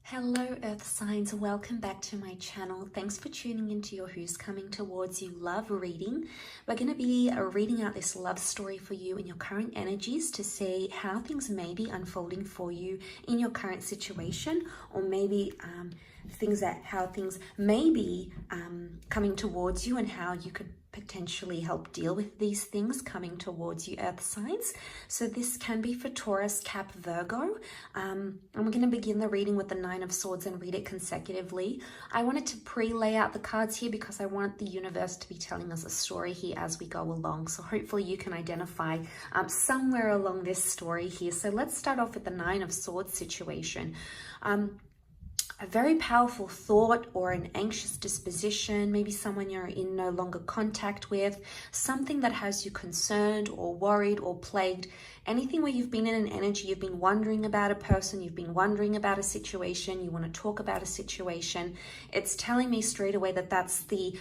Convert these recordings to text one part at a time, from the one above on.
Hello Earth signs, welcome back to my channel. Thanks for tuning into your Who's Coming Towards You love reading. We're going to be reading out this love story for you in your current energies to see how things may be unfolding for you in your current situation, or maybe how things may be coming towards you and how you could potentially help deal with these things coming towards you, Earth signs. So this can be for Taurus, Cap, Virgo. And we're going to begin the reading with the Nine of Swords and read it consecutively. I wanted to pre-lay out the cards here because I want the universe to be telling us a story here as we go along. So hopefully you can identify somewhere along this story here. So let's start off with the Nine of Swords situation. A very powerful thought or an anxious disposition, maybe someone you're in no longer contact with, something that has you concerned or worried or plagued, anything where you've been in an energy, you've been wondering about a person, you've been wondering about a situation, you want to talk about a situation. It's telling me straight away that that's the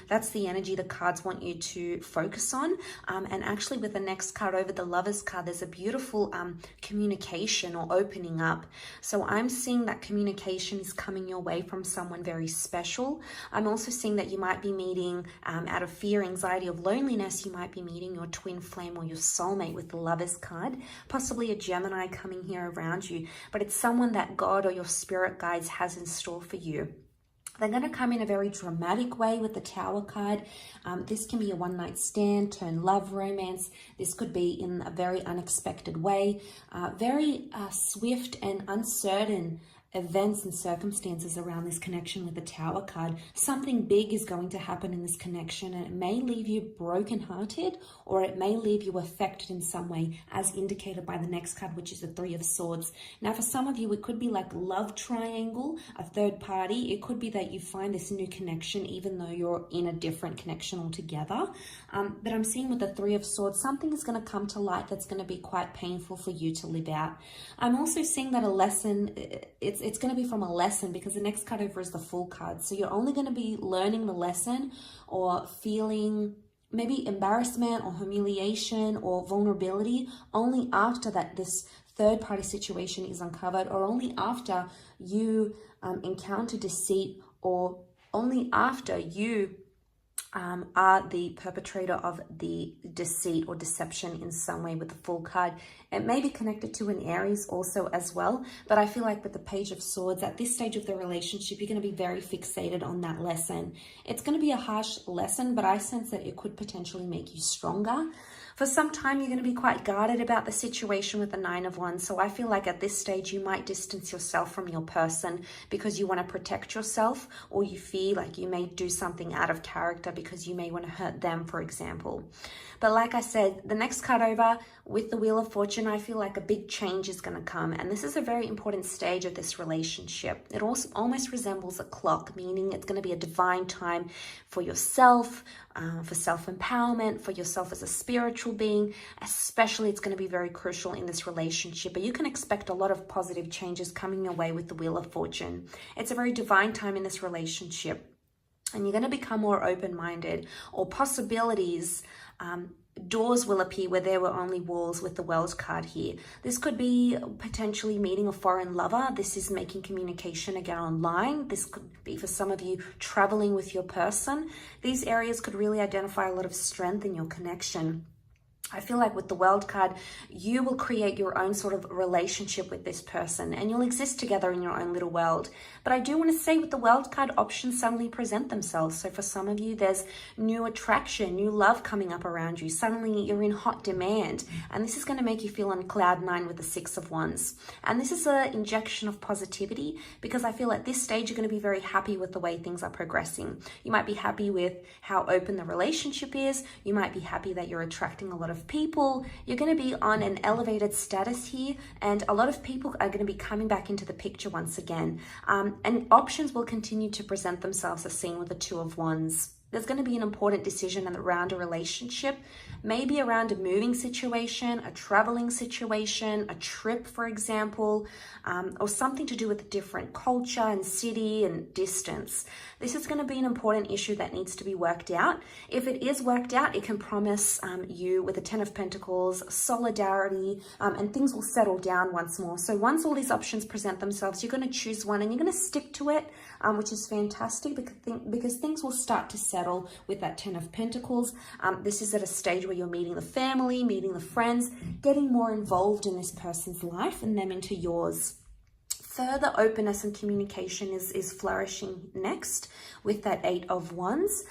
energy the cards want you to focus on. And actually with the next card over, the Lover's card, there's a beautiful communication or opening up. So I'm seeing that communication is coming your way from someone very special. I'm also seeing that you might be meeting, out of fear, anxiety, of loneliness, you might be meeting your twin flame or your soulmate with the Lover's card, possibly a Gemini coming here around you, but it's someone that God or your spirit guides has in store for you. They're going to come in a very dramatic way with the Tower card. This can be a one-night stand, turn love, romance. This could be in a very unexpected way. Very swift and uncertain events and circumstances around this connection with the Tower card. Something big is going to happen in this connection, and it may leave you brokenhearted, or it may leave you affected in some way, as indicated by the next card, which is the Three of Swords. Now, for some of you, it could be like love triangle, a third party. It could be that you find this new connection, even though you're in a different connection altogether. But I'm seeing with the Three of Swords, something is going to come to light that's going to be quite painful for you to live out. I'm also seeing that a lesson, it's going to be from a lesson, because the next card over is the Fool card. So you're only going to be learning the lesson or feeling maybe embarrassment or humiliation or vulnerability only after this third party situation is uncovered, or only after you encounter deceit, or only after you are the perpetrator of the deceit or deception in some way with the Fool card. It may be connected to an Aries also as well, but I feel like with the Page of Swords, at this stage of the relationship, you're going to be very fixated on that lesson. It's going to be a harsh lesson, but I sense that it could potentially make you stronger. For some time, you're going to be quite guarded about the situation with the Nine of Wands. So I feel like at this stage, you might distance yourself from your person because you want to protect yourself, or you feel like you may do something out of character because you may want to hurt them, for example. But like I said, the next card over with the Wheel of Fortune, I feel like a big change is going to come. And this is a very important stage of this relationship. It also almost resembles a clock, meaning it's going to be a divine time for yourself, for self-empowerment, for yourself as a spiritual being. Especially, it's going to be very crucial in this relationship. But you can expect a lot of positive changes coming your way with the Wheel of Fortune. It's a very divine time in this relationship. And you're going to become more open-minded, or possibilities, doors will appear where there were only walls with the World card here. This could be potentially meeting a foreign lover. This is making communication again online. This could be for some of you traveling with your person. These areas could really identify a lot of strength in your connection. I feel like with the World card, you will create your own sort of relationship with this person, and you'll exist together in your own little world. But I do want to say with the World card, options suddenly present themselves. So for some of you, there's new attraction, new love coming up around you. Suddenly you're in hot demand, and this is going to make you feel on cloud nine with the Six of Wands. And this is an injection of positivity, because I feel at this stage, you're going to be very happy with the way things are progressing. You might be happy with how open the relationship is. You might be happy that you're attracting a lot of people. You're going to be on an elevated status here, and a lot of people are going to be coming back into the picture once again. And options will continue to present themselves, as seen with the Two of Wands. There's going to be an important decision around a relationship, maybe around a moving situation, a traveling situation, a trip, for example, or something to do with a different culture and city and distance. This is going to be an important issue that needs to be worked out. If it is worked out, it can promise you with the Ten of Pentacles, solidarity, and things will settle down once more. So once all these options present themselves, you're going to choose one and you're going to stick to it, which is fantastic because things will start to settle with that Ten of Pentacles. This is at a stage where you're meeting the family, meeting the friends, getting more involved in this person's life and them into yours. Further openness and communication is flourishing next with that Eight of Wands.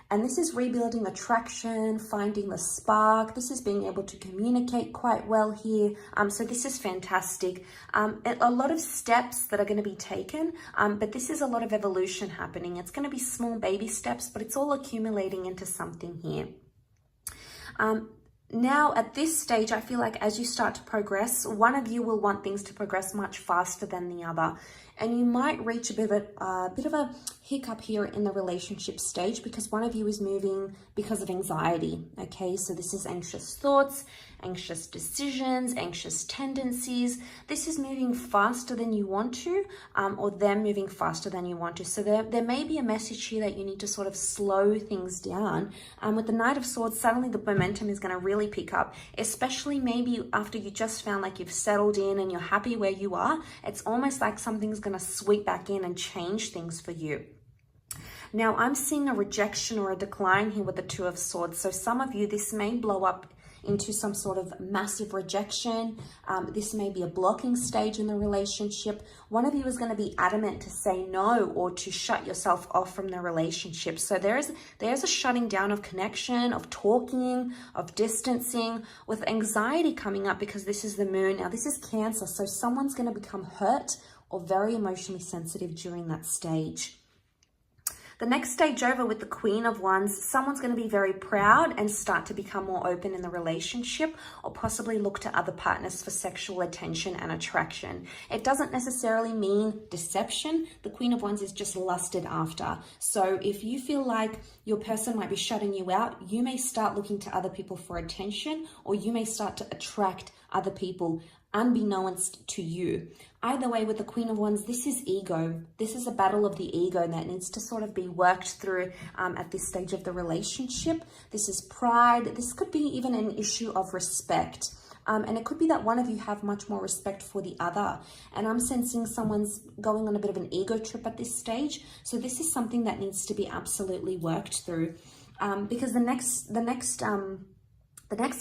And this is rebuilding attraction, finding the spark. This is being able to communicate quite well here. So this is fantastic. A lot of steps that are going to be taken, but this is a lot of evolution happening. It's going to be small baby steps, but it's all accumulating into something here. Now, at this stage, I feel like as you start to progress, one of you will want things to progress much faster than the other. And you might reach a bit of a hiccup here in the relationship stage because one of you is moving because of anxiety. Okay, so this is anxious thoughts, anxious decisions, anxious tendencies. This is moving faster than you want to, or them moving faster than you want to. So there may be a message here that you need to sort of slow things down. With the Knight of Swords, suddenly the momentum is going to really pick up, especially maybe after you just found like you've settled in and you're happy where you are. It's almost like something's going to sweep back in and change things for you. Now, I'm seeing a rejection or a decline here with the Two of Swords. So some of you, this may blow up into some sort of massive rejection. This may be a blocking stage in the relationship. One of you is going to be adamant to say no or to shut yourself off from the relationship. So there's a shutting down of connection, of talking, of distancing, with anxiety coming up because this is the moon. Now, this is Cancer, so someone's going to become hurt or very emotionally sensitive during that stage. The next stage over with the Queen of Wands, someone's going to be very proud and start to become more open in the relationship or possibly look to other partners for sexual attention and attraction. It doesn't necessarily mean deception. The Queen of Wands is just lusted after. So if you feel like your person might be shutting you out, you may start looking to other people for attention, or you may start to attract other people unbeknownst to you. Either way, with the Queen of Wands, this is ego. This is a battle of the ego that needs to sort of be worked through at this stage of the relationship. This is pride. This could be even an issue of respect. And it could be that one of you have much more respect for the other. And I'm sensing someone's going on a bit of an ego trip at this stage. So this is something that needs to be absolutely worked through. Because the next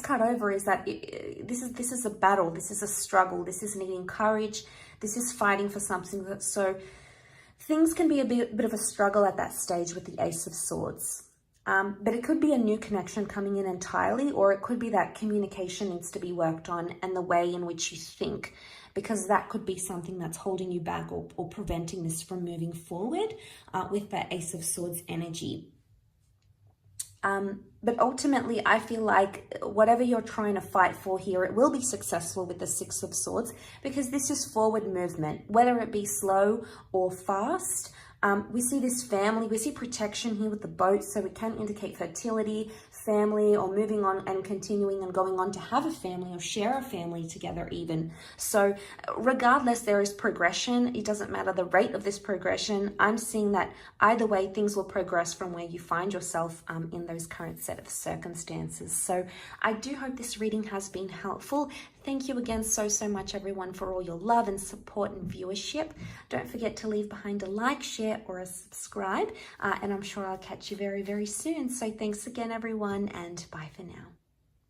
card over is that this is a battle, this is a struggle, this is needing courage, this is fighting for something. So things can be a bit of a struggle at that stage with the Ace of Swords. But it could be a new connection coming in entirely, or it could be that communication needs to be worked on and the way in which you think, because that could be something that's holding you back or preventing this from moving forward with that Ace of Swords energy. But ultimately, I feel like whatever you're trying to fight for here, it will be successful with the Six of Swords, because this is forward movement, whether it be slow or fast. We see this family, we see protection here with the boat, so it can indicate fertility, family, or moving on and continuing and going on to have a family or share a family together even. So regardless, there is progression. It doesn't matter the rate of this progression. I'm seeing that either way, things will progress from where you find yourself in those current set of circumstances. So I do hope this reading has been helpful. Thank you again so much, everyone, for all your love and support and viewership. Don't forget to leave behind a like, share, or a subscribe. And I'm sure I'll catch you very, very soon. So thanks again, everyone, and bye for now.